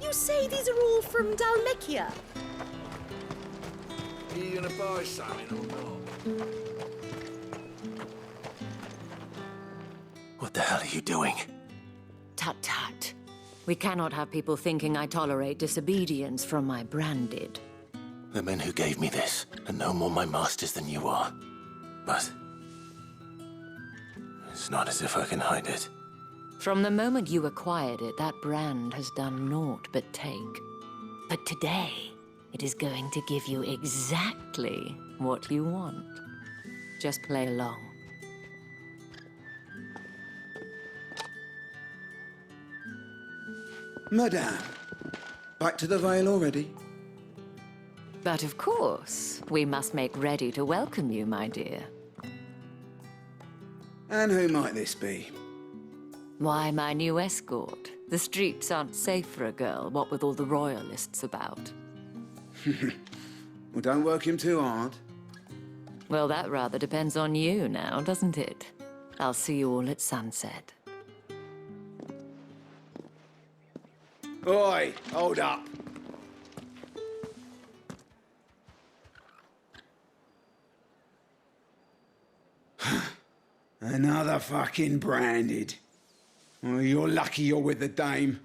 you say these are all from Dalmekia? Are you gonna buy something or not? What the hell are you doing? Tut tut. We cannot have people thinking I tolerate disobedience from my branded. The men who gave me this are no more my masters than you are. But it's not as if I can hide it. From the moment you acquired it, that brand has done naught but take. But today, it is going to give you exactly what you want. Just play along. Madame, back to the Vale already? But of course, we must make ready to welcome you, my dear. And who might this be? Why, my new escort. The streets aren't safe for a girl, what with all the royalists about. Well, don't work him too hard. Well, that rather depends on you now, doesn't it? I'll see you all at sunset. Oi, hold up. Another fucking branded. Oh, you're lucky you're with the dame.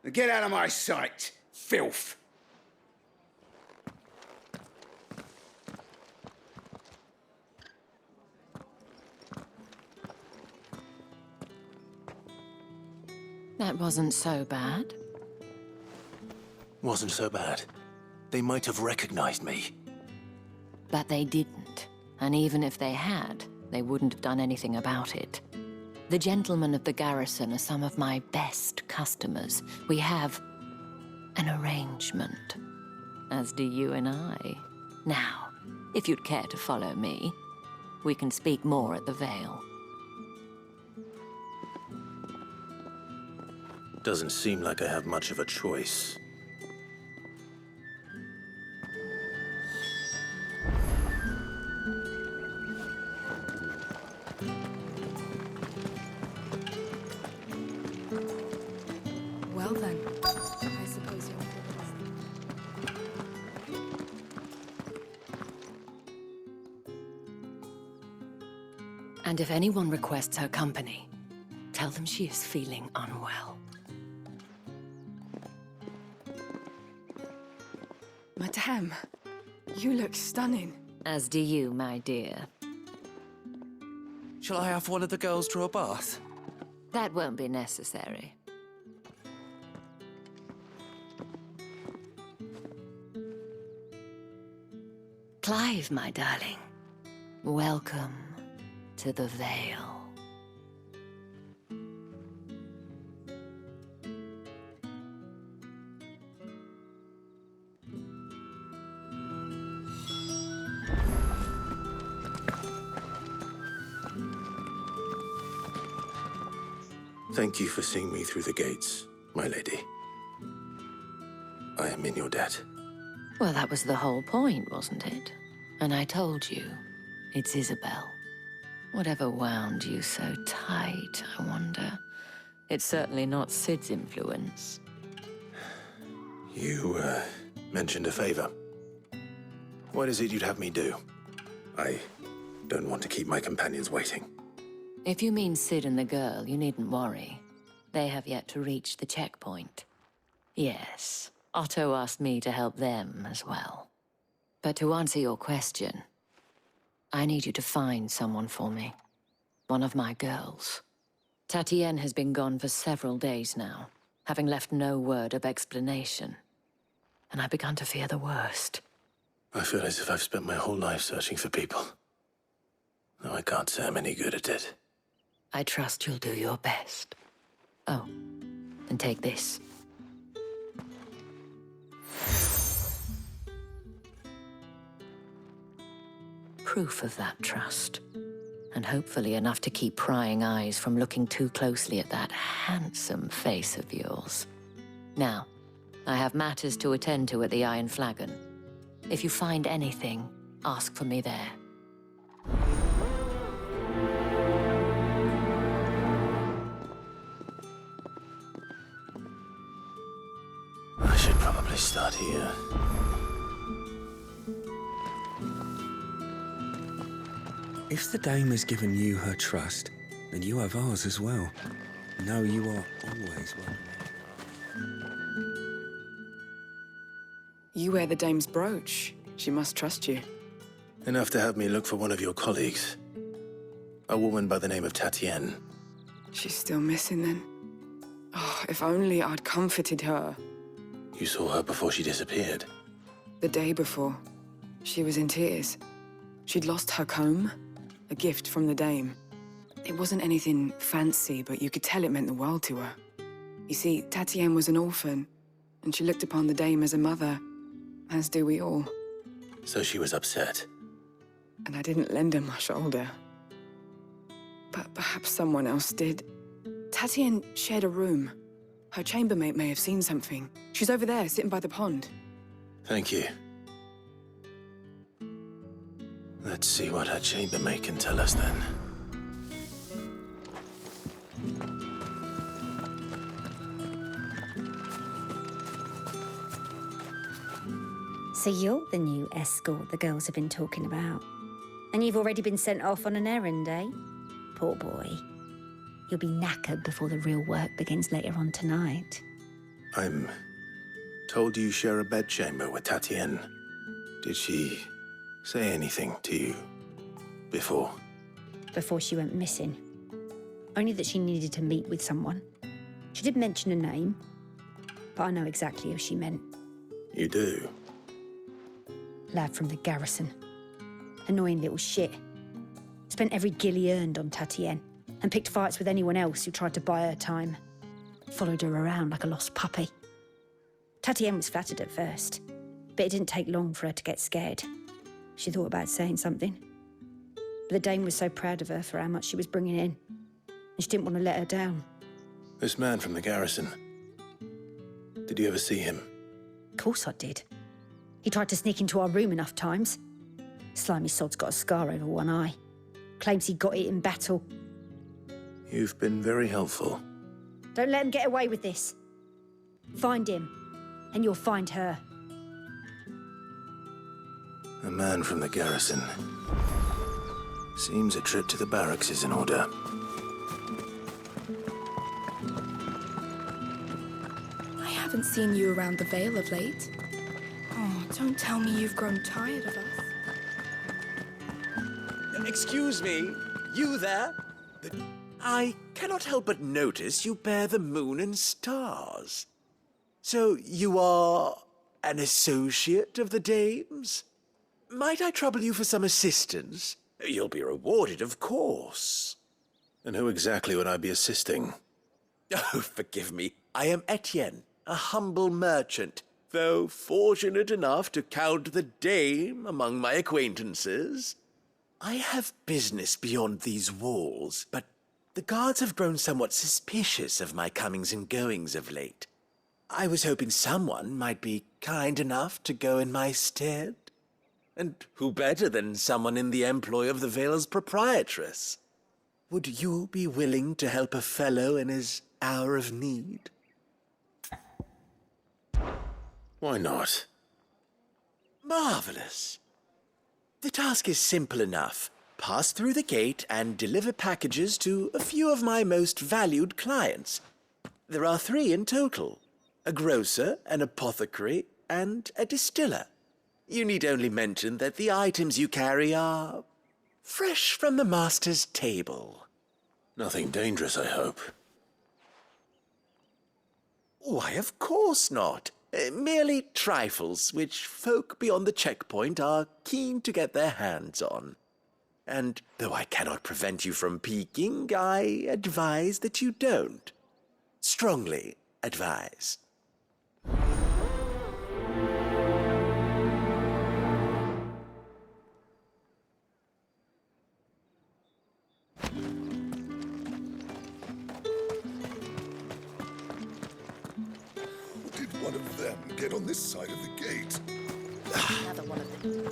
Now get out of my sight, filth. That wasn't so bad. Wasn't so bad. They might have recognized me. But they didn't. And even if they had, they wouldn't have done anything about it. The gentlemen of the garrison are some of my best customers. We have an arrangement, as do you and I. Now, if you'd care to follow me, we can speak more at the Vale. Doesn't seem like I have much of a choice. Well then, I suppose you're... And if anyone requests her company, tell them she is feeling unwell. Madame, you look stunning. As do you, my dear. Shall I have one of the girls draw a bath? That won't be necessary. Clive, my darling. Welcome to the Vale. Thank you for seeing me through the gates, my lady. I am in your debt. Well, that was the whole point, wasn't it? And I told you, it's Isabel. Whatever wound you so tight, I wonder. It's certainly not Sid's influence. You, mentioned a favor. What is it you'd have me do? I don't want to keep my companions waiting. If you mean Sid and the girl, you needn't worry. They have yet to reach the checkpoint. Yes, Otto asked me to help them as well. But to answer your question, I need you to find someone for me. One of my girls. Tatienne has been gone for several days now, having left no word of explanation. And I've begun to fear the worst. I feel as if I've spent my whole life searching for people. Though I can't say I'm any good at it. I trust you'll do your best. Oh, and take this. Proof of that trust. And hopefully enough to keep prying eyes from looking too closely at that handsome face of yours. Now, I have matters to attend to at the Iron Flagon. If you find anything, ask for me there. I start here? If the dame has given you her trust, then you have ours as well. No, you are always welcome. You wear the dame's brooch. She must trust you. Enough to have me look for one of your colleagues. A woman by the name of Tatienne. She's still missing then. Oh, if only I'd comforted her. You saw her before she disappeared. The day before, she was in tears. She'd lost her comb, a gift from the dame. It wasn't anything fancy, but you could tell it meant the world to her. You see, Tatienne was an orphan, and she looked upon the dame as a mother, as do we all. So she was upset. And I didn't lend her my shoulder. But perhaps someone else did. Tatienne shared a room. Her chambermaid may have seen something. She's over there, sitting by the pond. Thank you. Let's see what her chambermaid can tell us then. So you're the new escort the girls have been talking about. And you've already been sent off on an errand, eh? Poor boy. You'll be knackered before the real work begins later on tonight. I'm told you share a bedchamber with Tatienne. Did she say anything to you before? Before she went missing. Only that she needed to meet with someone. She did mention a name, but I know exactly who she meant. You do? Lad from the garrison. Annoying little shit. Spent every guil he earned on Tatienne and picked fights with anyone else who tried to buy her time. Followed her around like a lost puppy. Tatienne was flattered at first, but it didn't take long for her to get scared. She thought about saying something. But the dame was so proud of her for how much she was bringing in, and she didn't want to let her down. This man from the garrison. Did you ever see him? Of course I did. He tried to sneak into our room enough times. Slimy sod's got a scar over one eye. Claims he got it in battle. You've been very helpful. Don't let him get away with this. Find him, and you'll find her. A man from the garrison. Seems a trip to the barracks is in order. I haven't seen you around the Vale of late. Oh, don't tell me you've grown tired of us. Excuse me, you there? I cannot help but notice you bear the moon and stars. So you are an associate of the dame's? Might I trouble you for some assistance? You'll be rewarded, of course. And who exactly would I be assisting? Oh, forgive me. I am Etienne, a humble merchant, though fortunate enough to count the dame among my acquaintances. I have business beyond these walls, but the guards have grown somewhat suspicious of my comings and goings of late. I was hoping someone might be kind enough to go in my stead. And who better than someone in the employ of the Vale's proprietress? Would you be willing to help a fellow in his hour of need? Why not? Marvelous. The task is simple enough. Pass through the gate and deliver packages to a few of my most valued clients. There are 3 in total: a grocer, an apothecary, and a distiller. You need only mention that the items you carry are fresh from the master's table. Nothing dangerous, I hope. Why, of course not. Merely trifles which folk beyond the checkpoint are keen to get their hands on. And though I cannot prevent you from peeking, I advise that you don't. Strongly advise. Did one of them get on this side of the gate? Another one of them.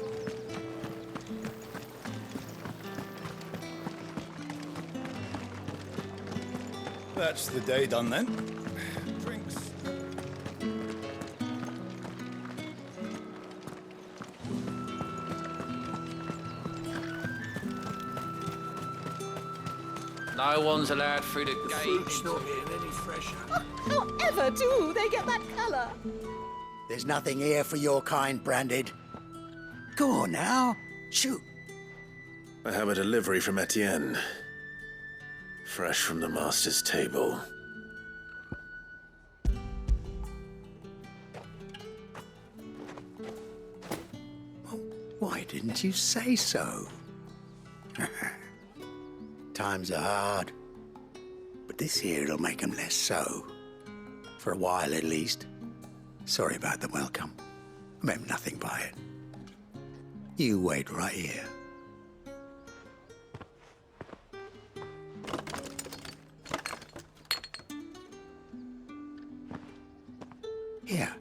That's the day done then. Drinks. No one's allowed through the gate. Fruit's not getting any fresher. However do they get that colour? There's nothing here for your kind, Branded. Go on now. Shoot. I have a delivery from Etienne. Fresh from the master's table. Why didn't you say so? Times are hard. But this here'll make 'em less so. For a while, at least. Sorry about the welcome. I meant nothing by it. You wait right here. Here.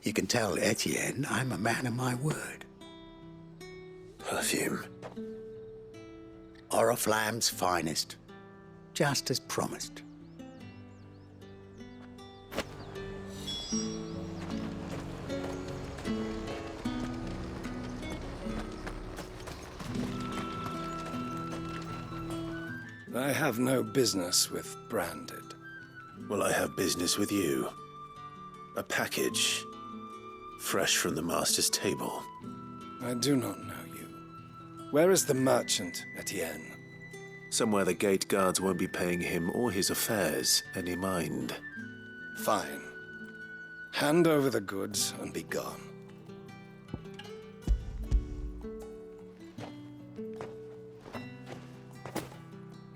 You can tell Etienne I'm a man of my word. Perfume. Oriflamme's finest. Just as promised. I have no business with Branded. Well, I have business with you. A package. Fresh from the master's table. I do not know you. Where is the merchant, Etienne? Somewhere the gate guards won't be paying him or his affairs any mind. Fine. Hand over the goods and be gone.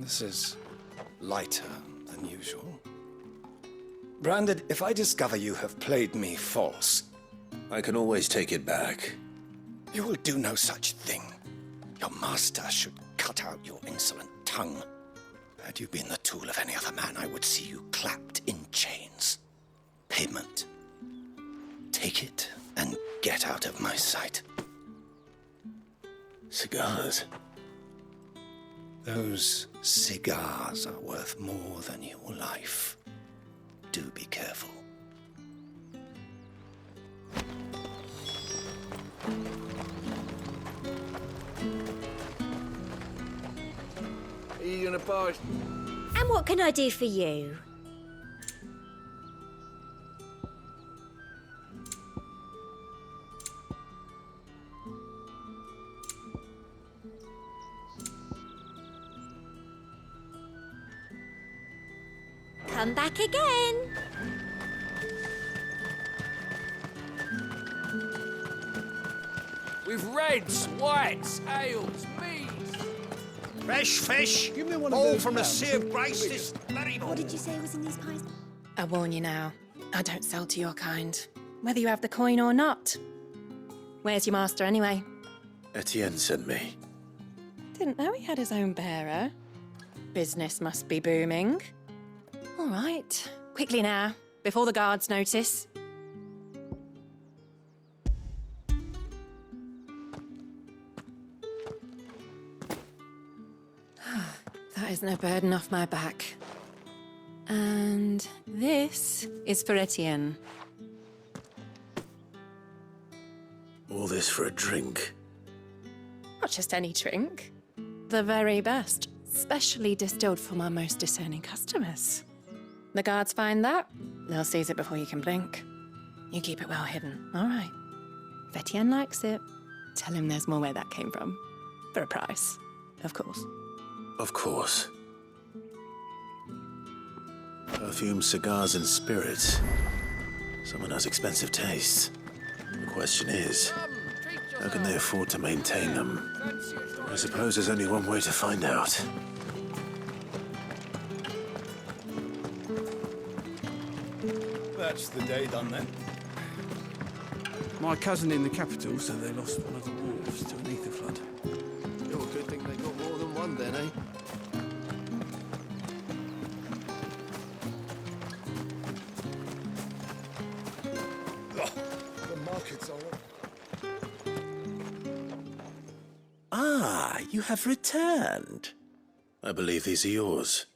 This is lighter than usual. Branded, if I discover you have played me false... I can always take it back. You will do no such thing. Your master should cut out your insolent tongue. Had you been the tool of any other man, I would see you clapped in chains. Payment. Take it and get out of my sight. Cigars. Those cigars are worth more than your life. Do be careful. Are you gonna buy? And what can I do for you? Come back again. With reds, whites, ales, meads. Fresh fish, all from the Sea of Grace this bloody What did you say was in these pies? I warn you now, I don't sell to your kind, whether you have the coin or not. Where's your master, anyway? Etienne sent me. Didn't know he had his own bearer. Business must be booming. All right, quickly now, before the guards notice. That is no burden off my back. And this is for Etienne. All this for a drink. Not just any drink. The very best, specially distilled for my most discerning customers. The guards find that, they'll seize it before you can blink. You keep it well hidden, all right? If Etienne likes it, tell him there's more where that came from. For a price, of course. Of course. Perfume, cigars, and spirits. Someone has expensive tastes. The question is, how can they afford to maintain them? I suppose there's only one way to find out. That's the day done then. My cousin in the capital said they lost one of the wolves to an ether flood. You're a good thing they got more than one then, eh? The markets are up. Ah, you have returned. I believe these are yours.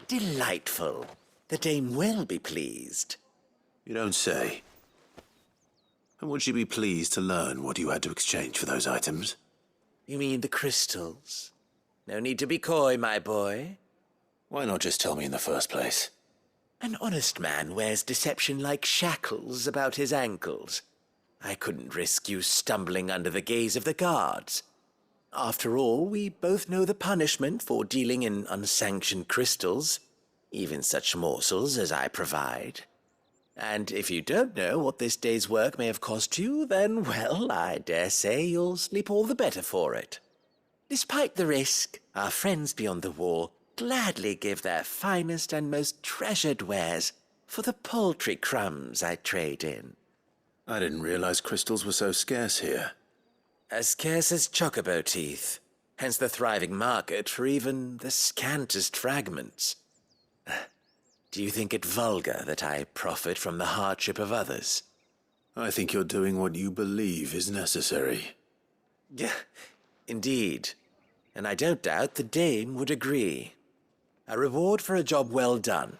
Delightful. The dame will be pleased. You don't say. And would you be pleased to learn what you had to exchange for those items? You mean the crystals? No need to be coy, my boy. Why not just tell me in the first place? An honest man wears deception like shackles about his ankles. I couldn't risk you stumbling under the gaze of the guards. After all, we both know the punishment for dealing in unsanctioned crystals, even such morsels as I provide. And if you don't know what this day's work may have cost you, then, well, I dare say you'll sleep all the better for it. Despite the risk, our friends beyond the wall gladly give their finest and most treasured wares for the paltry crumbs I trade in. I didn't realize crystals were so scarce here. As scarce as chocobo teeth, hence the thriving market for even the scantest fragments. Do you think it vulgar that I profit from the hardship of others? I think you're doing what you believe is necessary. Yeah, indeed. And I don't doubt the dame would agree. A reward for a job well done.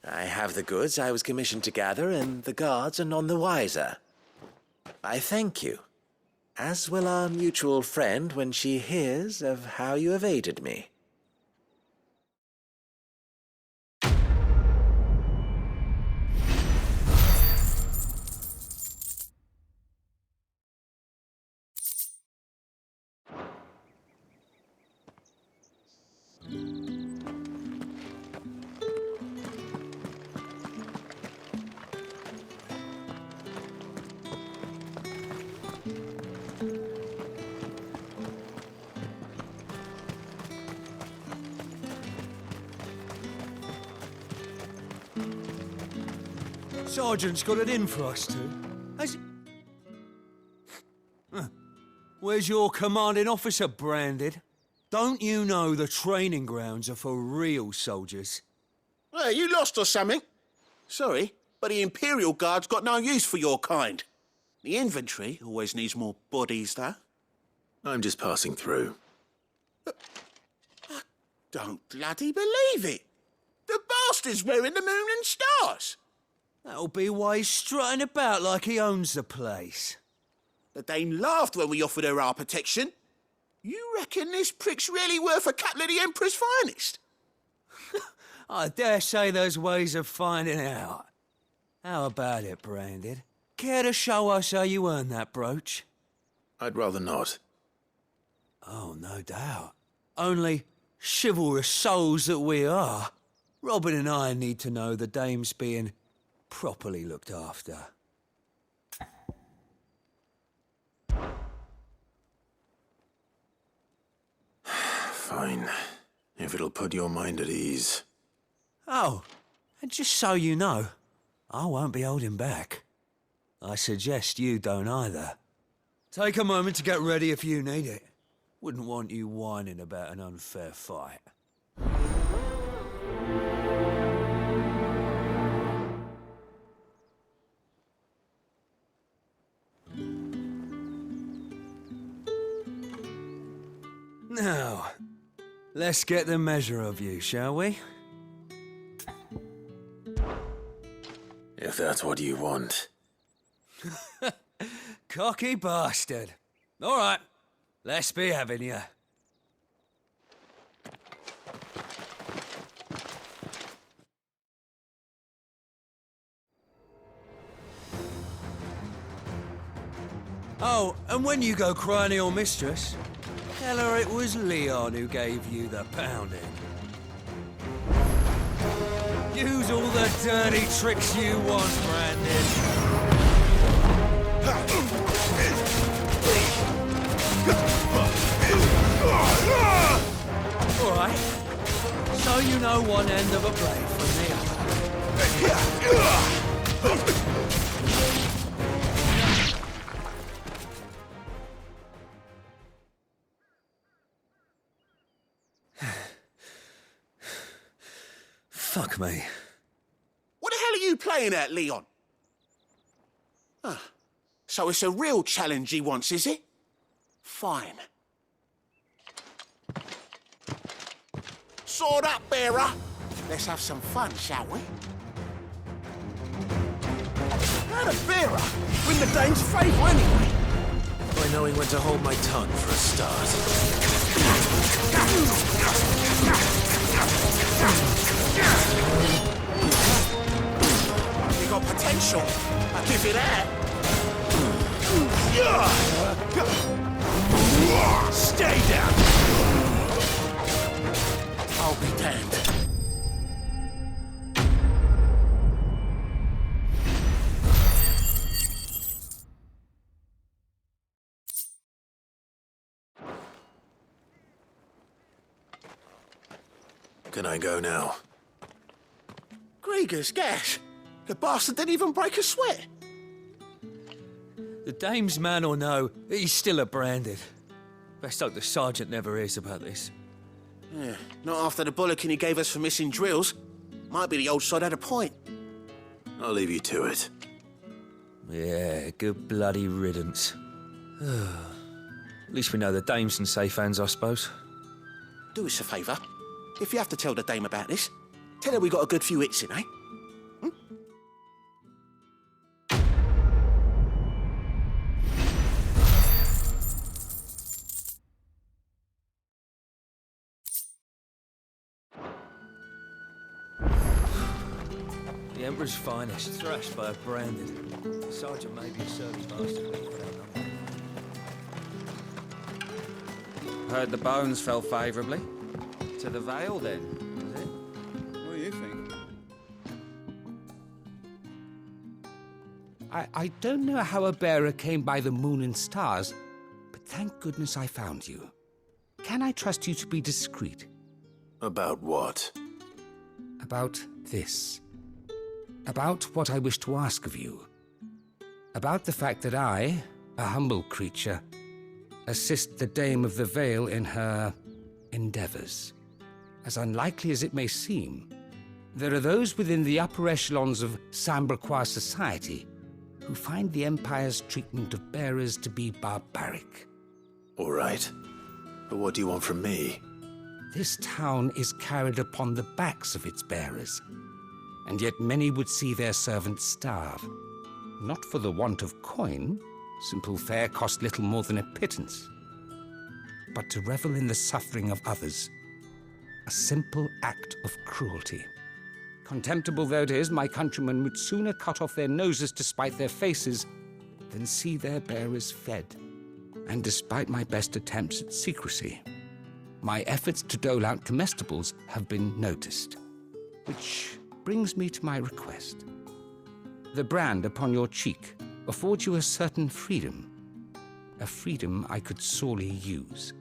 I have the goods I was commissioned to gather, and the guards are none the wiser. I thank you, as will our mutual friend when she hears of how you have aided me. Sergeant's got it in for us two. Has he... Where's your commanding officer branded? Don't you know the training grounds are for real soldiers? Hey, you lost or something? Sorry, but the Imperial Guard's got no use for your kind. The infantry always needs more bodies, though. I'm just passing through. I don't bloody believe it. The bastard's wearing the moon and stars. That'll be why he's strutting about like he owns the place. The Dame laughed when we offered her our protection. You reckon this prick's really worth a couple of the Emperor's finest? I dare say there's ways of finding out. How about it, Branded? Care to show us how you earned that brooch? I'd rather not. Oh, no doubt. Only chivalrous souls that we are, Robin and I need to know the Dame's being properly looked after. Fine. If it'll put your mind at ease. Oh, and just so you know, I won't be holding back. I suggest you don't either. Take a moment to get ready if you need it. Wouldn't want you whining about an unfair fight. Now, let's get the measure of you, shall we? If that's what you want. Cocky bastard. All right, let's be having you. Oh, and when you go crying to your mistress, tell her it was Leon who gave you the pounding. Use all the dirty tricks you want, Brandon. All right. So you know one end of a blade from the other. Fuck me. What the hell are you playing at, Leon? So it's a real challenge he wants, is it? Fine. Sword up, bearer. Let's have some fun, shall we? How the bearer? Win the dame's favour anyway. By knowing when to hold my tongue for a start. You got potential. I'll give you that. Stay down. I'll be damned. Can I go now? Grieger's gas. The bastard didn't even break a sweat. The dame's man or no, he's still a branded. Best hope the sergeant never hears about this. Yeah, not after the bollocking he gave us for missing drills. Might be the old sod had a point. I'll leave you to it. Yeah, good bloody riddance. At least we know the dame's in safe hands, I suppose. Do us a favour. If you have to tell the dame about this, tell her we got a good few hits in, eh? The Emperor's finest, thrashed by a branded. The sergeant may be a service master, but I don't know. Heard the bones fell favourably. To the Vale, then, is it? What do you think? I don't know how a bearer came by the moon and stars, but thank goodness I found you. Can I trust you to be discreet? About what? About this. About what I wish to ask of you. About the fact that I, a humble creature, assist the Dame of the Vale in her endeavors. As unlikely as it may seem, there are those within the upper echelons of Sambraquois society who find the Empire's treatment of bearers to be barbaric. All right. But what do you want from me? This town is carried upon the backs of its bearers, and yet many would see their servants starve. Not for the want of coin, simple fare cost little more than a pittance, but to revel in the suffering of others, a simple act of cruelty. Contemptible though it is, my countrymen would sooner cut off their noses to spite their faces than see their bearers fed. And despite my best attempts at secrecy, my efforts to dole out comestibles have been noticed. Which brings me to my request. The brand upon your cheek affords you a certain freedom, a freedom I could sorely use.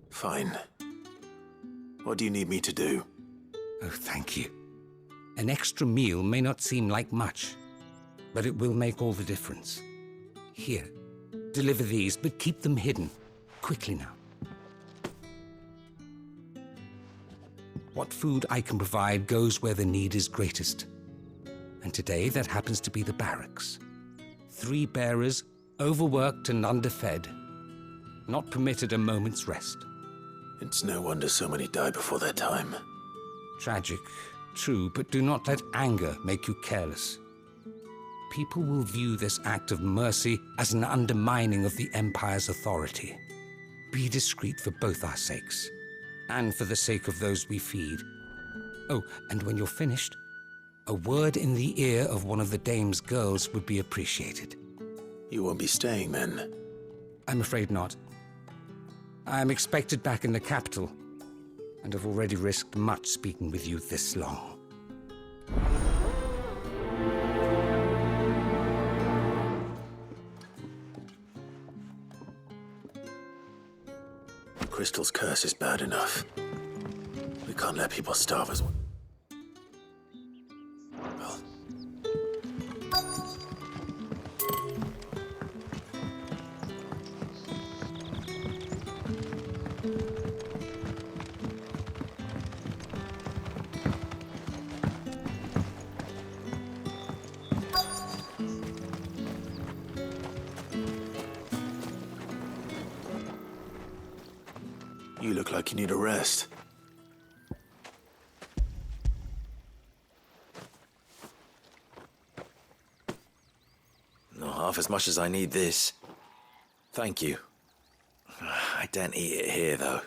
Fine. What do you need me to do? Oh, thank you. An extra meal may not seem like much, but it will make all the difference. Here, deliver these, but keep them hidden. Quickly now. What food I can provide goes where the need is greatest. And today, that happens to be the barracks. 3 bearers, overworked and underfed, not permitted a moment's rest. It's no wonder so many die before their time. Tragic, true, but do not let anger make you careless. People will view this act of mercy as an undermining of the Empire's authority. Be discreet for both our sakes, and for the sake of those we feed. Oh, and when you're finished, a word in the ear of one of the Dame's girls would be appreciated. You won't be staying then? I'm afraid not. I am expected back in the capital, and have already risked much speaking with you this long. Crystal's curse is bad enough. We can't let people starve as well. You look like you need a rest. half as much as I need this. Thank you. I daren't eat it here, though.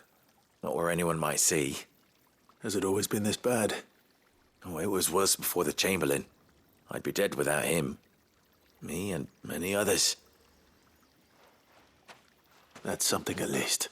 Not where anyone might see. Has it always been this bad? Oh, it was worse before the Chamberlain. I'd be dead without him. Me and many others. That's something at least.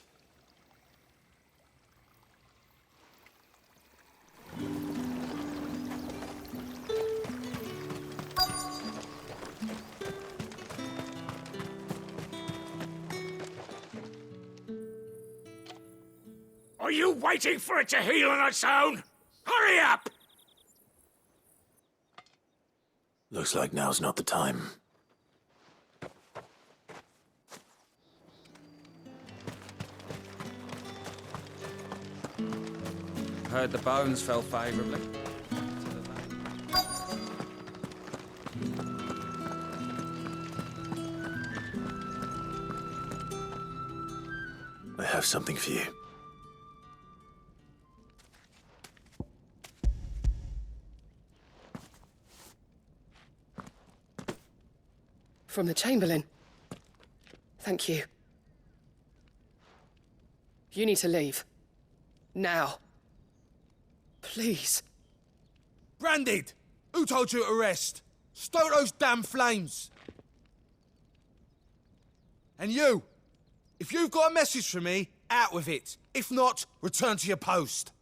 Are you waiting for it to heal on its own? Hurry up! Looks like now's not the time. Heard the bones fell favourably. I have something for you. From the Chamberlain. Thank you. You need to leave. Now. Please. Branded! Who told you to rest? Stoke those damn flames! And you! If you've got a message for me, out with it. If not, return to your post.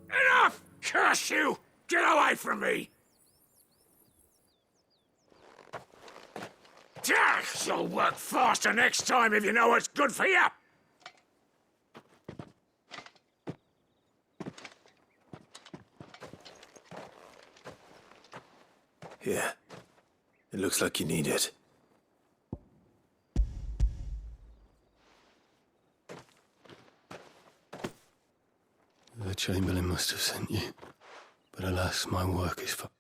Enough! Curse you! Get away from me! You'll work faster next time if you know what's good for you! Here. It looks like you need it. The Chamberlain must have sent you, but alas, my work is far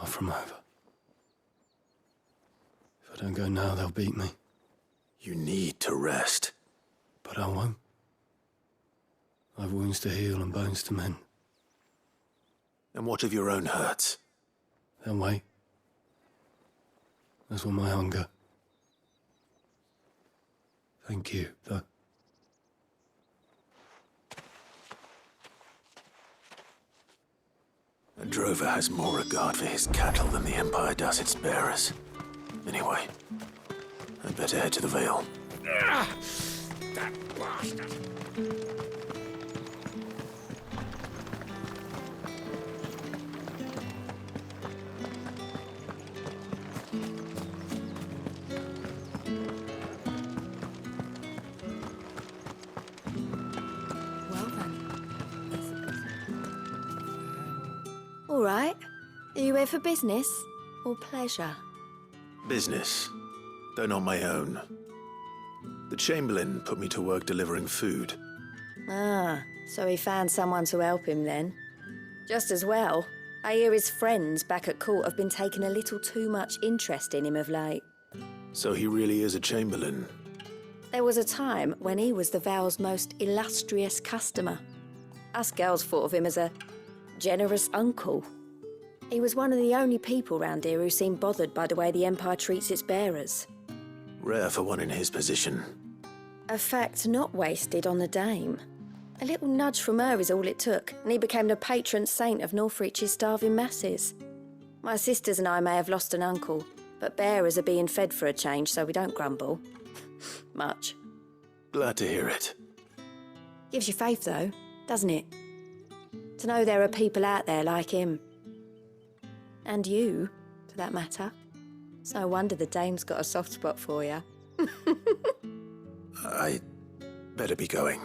from over. If I don't go now, they'll beat me. You need to rest. But I won't. I've wounds to heal and bones to mend. And what of your own hurts? They'll wait. As will my hunger. Thank you, though. A drover has more regard for his cattle than the Empire does its bearers. Anyway, I'd better head to the Vale. That bastard! Well then. All right. Are you here for business or pleasure? Business, though not my own. The Chamberlain put me to work delivering food. Ah, so he found someone to help him then. Just as well. I hear his friends back at court have been taking a little too much interest in him of late. So he really is a Chamberlain. There was a time when he was the Vale's most illustrious customer. Us girls thought of him as a generous uncle. He was one of the only people round here who seemed bothered by the way the Empire treats its bearers. Rare for one in his position. A fact not wasted on the dame. A little nudge from her is all it took, and he became the patron saint of Northreach's starving masses. My sisters and I may have lost an uncle, but bearers are being fed for a change, so we don't grumble. Much. Glad to hear it. Gives you faith, though, doesn't it? To know there are people out there like him. And you, for that matter. It's no wonder the dame's got a soft spot for you. I better be going.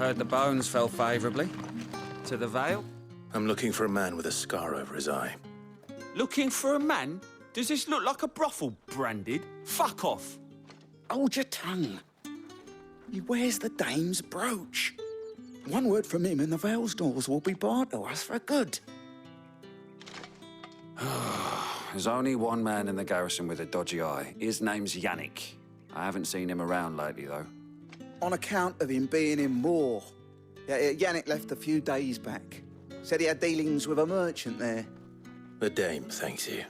Heard the bones fell favourably. To the Vale? I'm looking for a man with a scar over his eye. Looking for a man? Does this look like a brothel, Branded? Fuck off. Hold your tongue. He wears the dame's brooch. One word from him and the Vale's doors will be barred to us for good. There's only one man in the garrison with a dodgy eye. His name's Yannick. I haven't seen him around lately, though. On account of him being in Moor. Yannick left a few days back. Said he had dealings with a merchant there. The dame thanks you.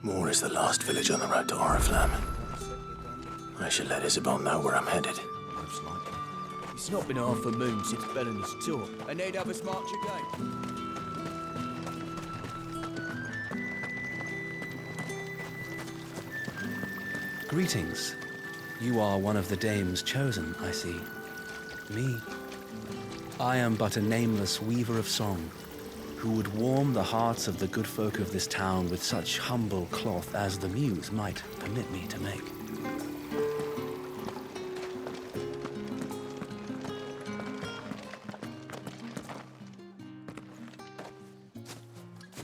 Moor is the last village on the road to Oriflamme. I should let Isabel know where I'm headed. It's not been half a moon since Bellen's tour, and they'd have us march again. Greetings. You are one of the dames chosen, I see. Me. I am but a nameless weaver of song, who would warm the hearts of the good folk of this town with such humble cloth as the muse might permit me to make.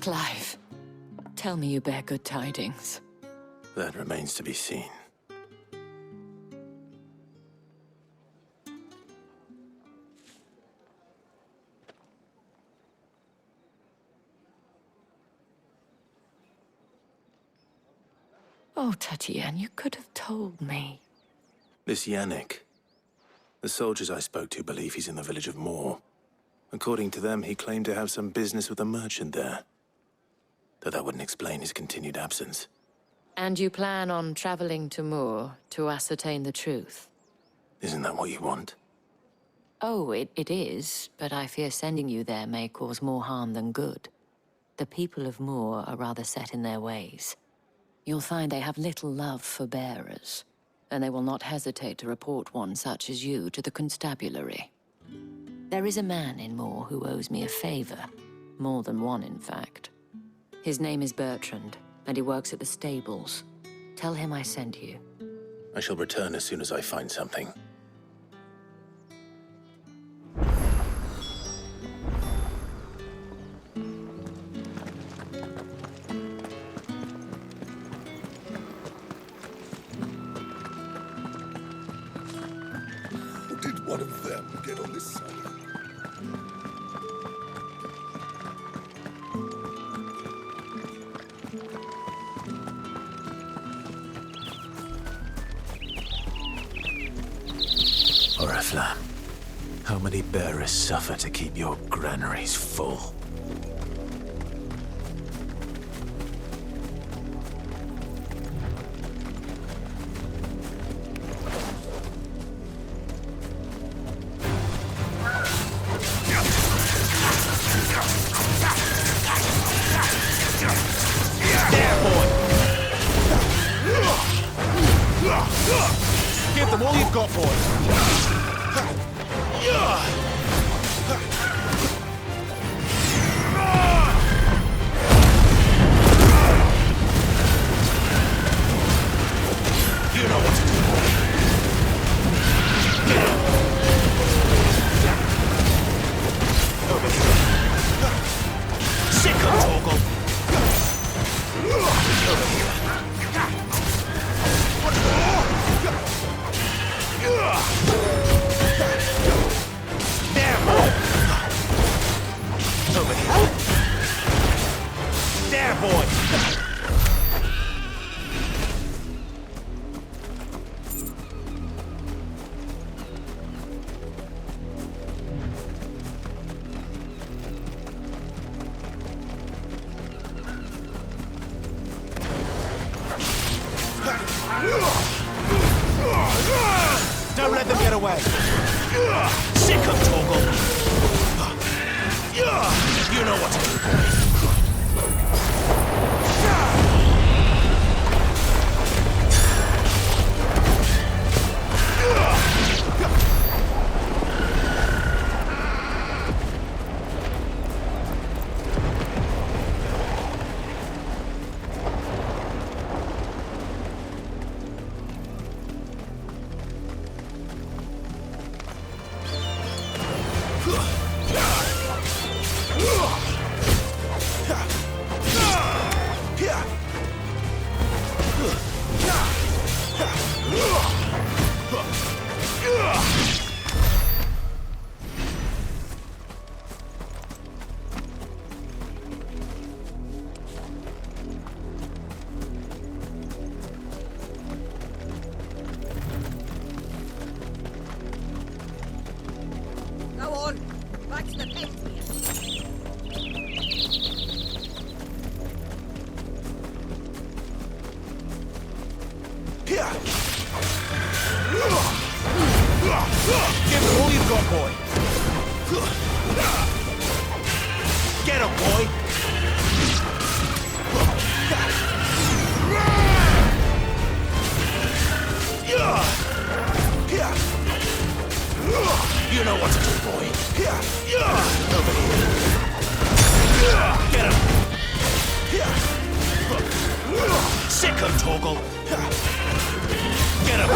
Clive, tell me you bear good tidings. That remains to be seen. Oh, Tatienne, you could have told me. This Yannick. The soldiers I spoke to believe he's in the village of Moor. According to them, he claimed to have some business with a merchant there. Though that wouldn't explain his continued absence. And you plan on traveling to Moor to ascertain the truth? Isn't that what you want? Oh, it is, but I fear sending you there may cause more harm than good. The people of Moor are rather set in their ways. You'll find they have little love for bearers, and they will not hesitate to report one such as you to the constabulary. There is a man in Moor who owes me a favor. More than one, in fact. His name is Bertrand, and he works at the stables. Tell him I sent you. I shall return as soon as I find something. Did one of them get on this side? Oriflamme, how many bearers suffer to keep your granaries full? Give them all you've got, boys. Go on. Back to the tent. Give it all you've got, boy. Get him, boy. You know what to do, boy. Over here. Get him. Sick him, Torgal. Get him.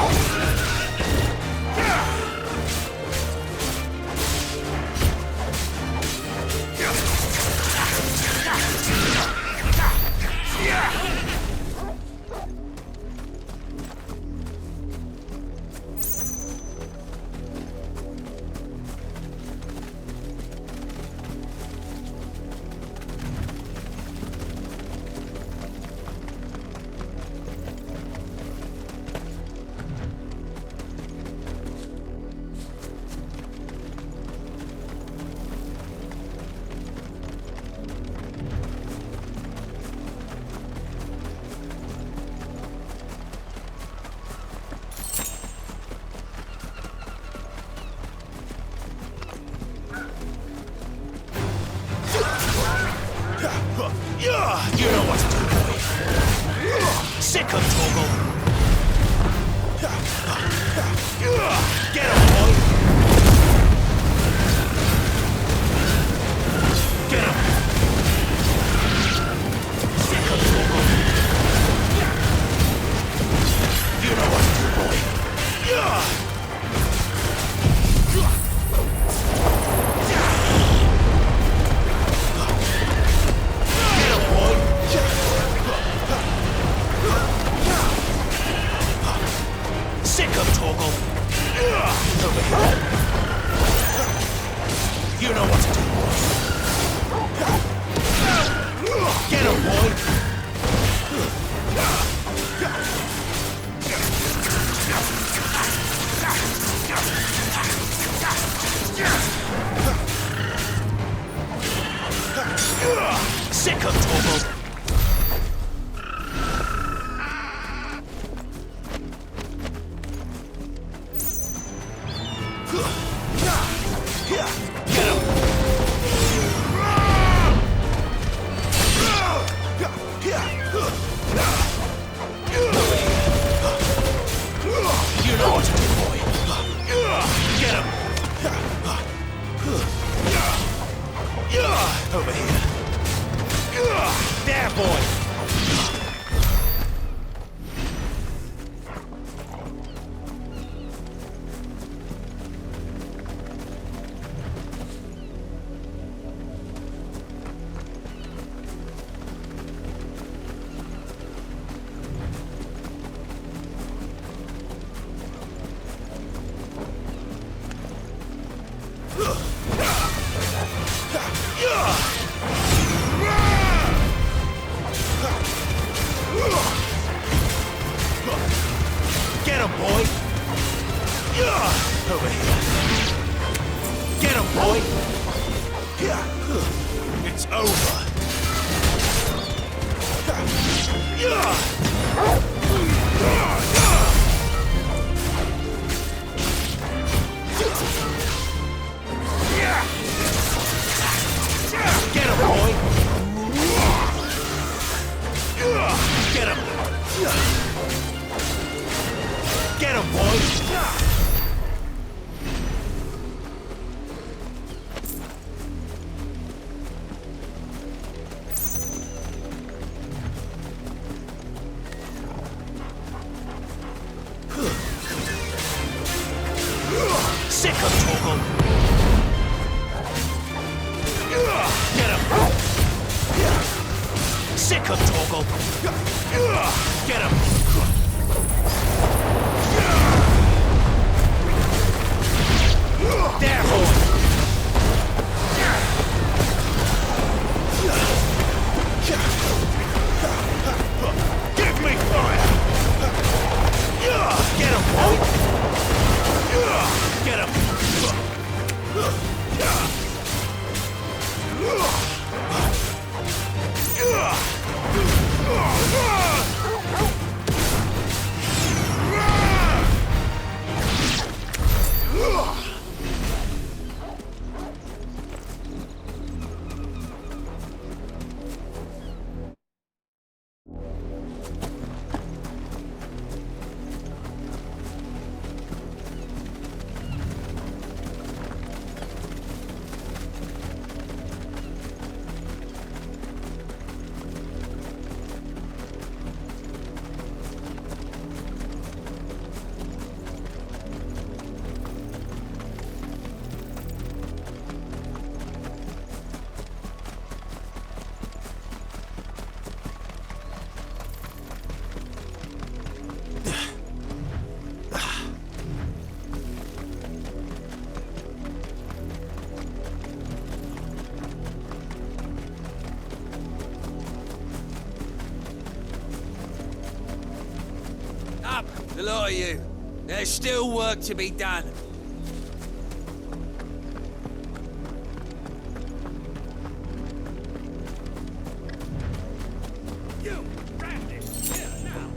You know what to do, boy. Sick of Torgal. Get him, boy. Get him. Sick of Torgal. You know what to do, boy. Sick of Torgal. Over here. You know what to do, boy. Get him, boy. Sick of Torgal. You know what to do, boy. Get him. Over here. There, boy. Get him, boy. Over here. Get him, boy. It's over. Get him, boy. Get him. Get him, boy. Sick of Torgal. Sick 'em, Torgal! Get him! There, boy! Give me fire! Get him, boy! Get him! Up, the lot of you. There's still work to be done. You, Randy, here now!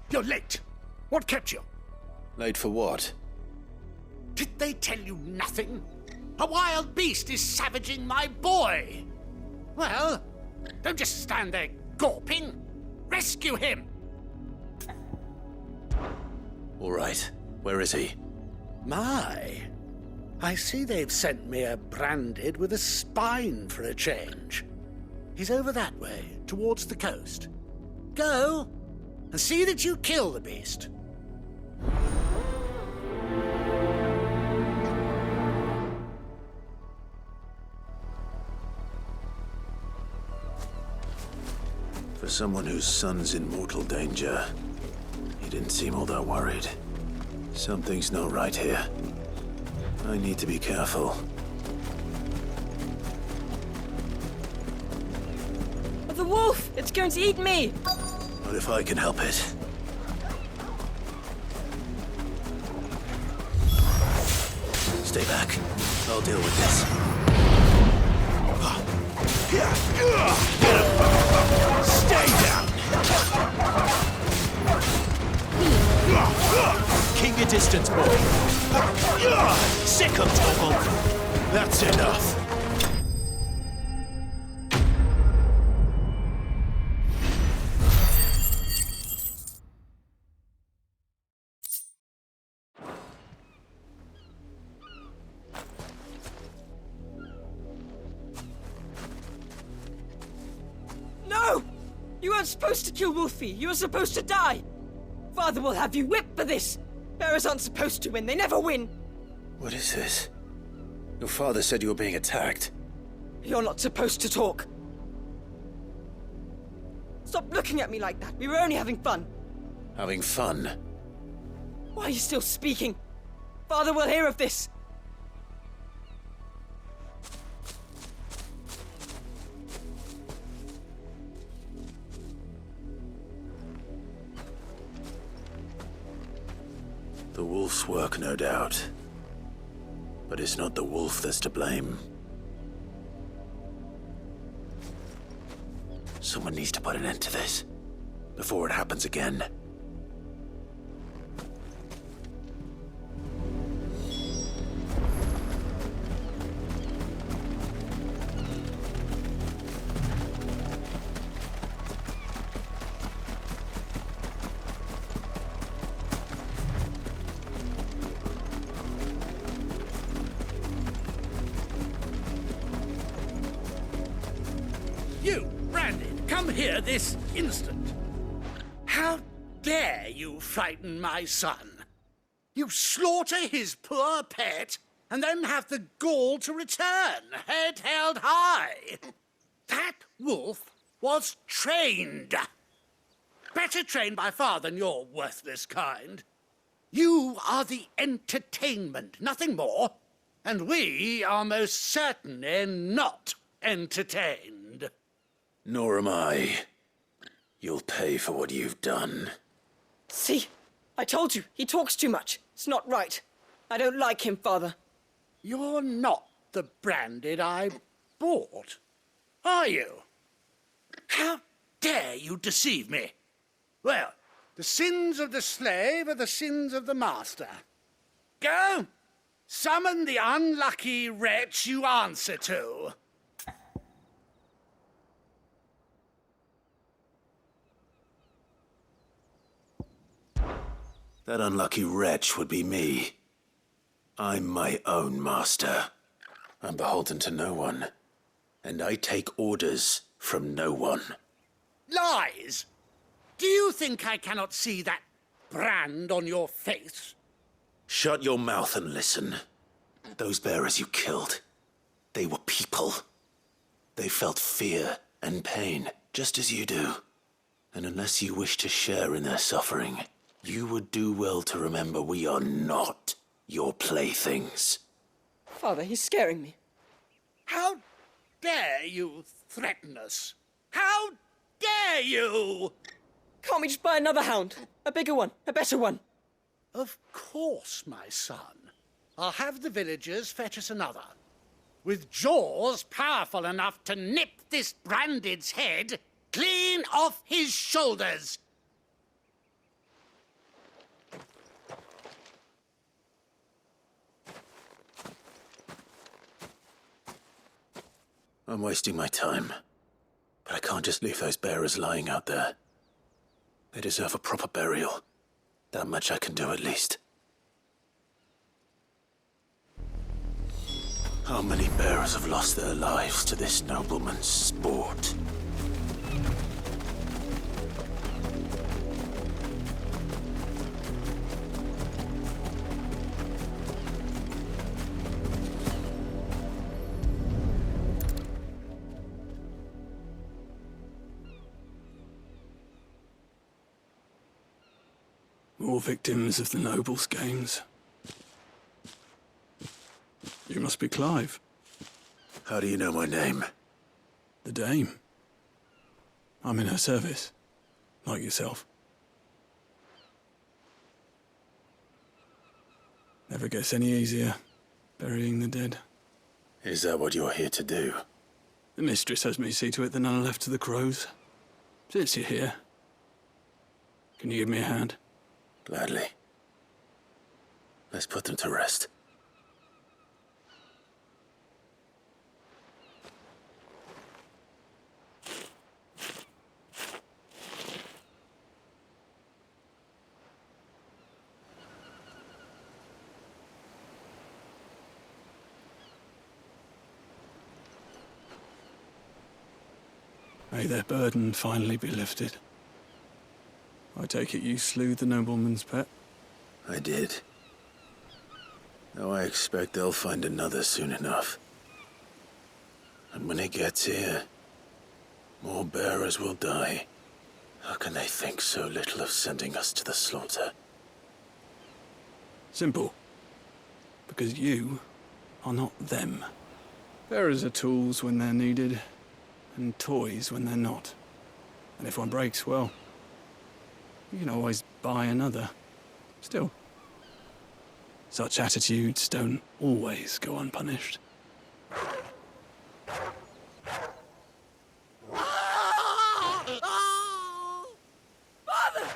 You're late. What kept you? Late for what? Did they tell you nothing? A wild beast is savaging my boy. Well, don't just stand there gawping. Rescue him! All right. Where is he? My, I see they've sent me a branded with a spine for a change. He's over that way, towards the coast. Go, and see that you kill the beast. For someone whose son's in mortal danger, he didn't seem all that worried. Something's not right here. I need to be careful. The wolf! It's going to eat me! What if I can help it? Stay back. I'll deal with this. Stay down! Keep your distance, boy. Sick of Torgal! That's enough. No! You weren't supposed to kill Wolfie. You were supposed to die. Father will have you whipped for this. Bearers aren't supposed to win. They never win. What is this? Your father said you were being attacked. You're not supposed to talk. Stop looking at me like that. We were only having fun. Having fun? Why are you still speaking? Father will hear of this. The wolf's work, no doubt. But it's not the wolf that's to blame. Someone needs to put an end to this, before it happens again. You, Brandon, come here this instant. How dare you frighten my son? You slaughter his poor pet? and then have the gall to return, head held high. That wolf was trained. Better trained by far than your worthless kind. You are the entertainment, nothing more. And we are most certainly not entertained. Nor am I. You'll pay for what you've done. See? I told you, he talks too much. It's not right. I don't like him, Father. You're not the branded I bought, are you? How dare you deceive me? Well, the sins of the slave are the sins of the master. Go, summon the unlucky wretch you answer to. That unlucky wretch would be me. I'm my own master. I'm beholden to no one. And I take orders from no one. Lies! Do you think I cannot see that brand on your face? Shut your mouth and listen. Those bearers you killed, they were people. They felt fear and pain, just as you do. And unless you wish to share in their suffering, you would do well to remember we are not your playthings. Father, he's scaring me. How dare you threaten us? How dare you? Can't we just buy another hound? A bigger one, a better one. Of course, my son. I'll have the villagers fetch us another. With jaws powerful enough to nip this branded's head clean off his shoulders. I'm wasting my time. But I can't just leave those bearers lying out there. They deserve a proper burial. That much I can do at least. How many bearers have lost their lives to this nobleman's sport? More victims of the nobles' games. You must be Clive. How do you know my name? The Dame. I'm in her service, like yourself. Never gets any easier, burying the dead. Is that what you're here to do? The mistress has me see to it that none are left to the crows. Since you're here, can you give me a hand? Gladly. Let's put them to rest. May their burden finally be lifted. I take it you slew the nobleman's pet? I did. Now I expect they'll find another soon enough. And when it gets here, more bearers will die. How can they think so little of sending us to the slaughter? Simple. Because you are not them. Bearers are tools when they're needed, and toys when they're not. And if one breaks, well, you can always buy another. Still, such attitudes don't always go unpunished. Father!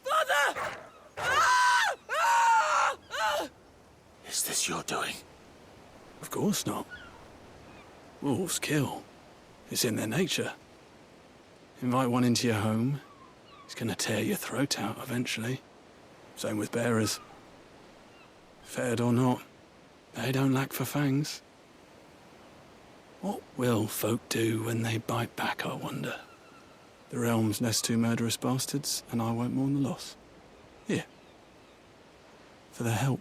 Father! Is this your doing? Of course not. Wolves kill. It's in their nature. Invite one into your home, he's gonna tear your throat out eventually. Same with bearers. Fed or not, they don't lack for fangs. What will folk do when they bite back, I wonder? The realm's nest two murderous bastards, and I won't mourn the loss. Here. For their help.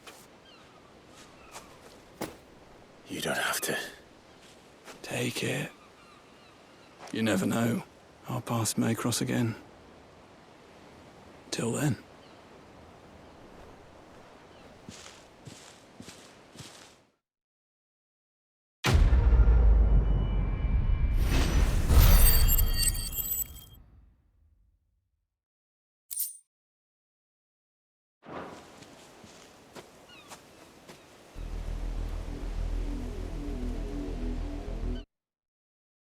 You don't have to. Take it. You never know. Our paths may cross again. Till then.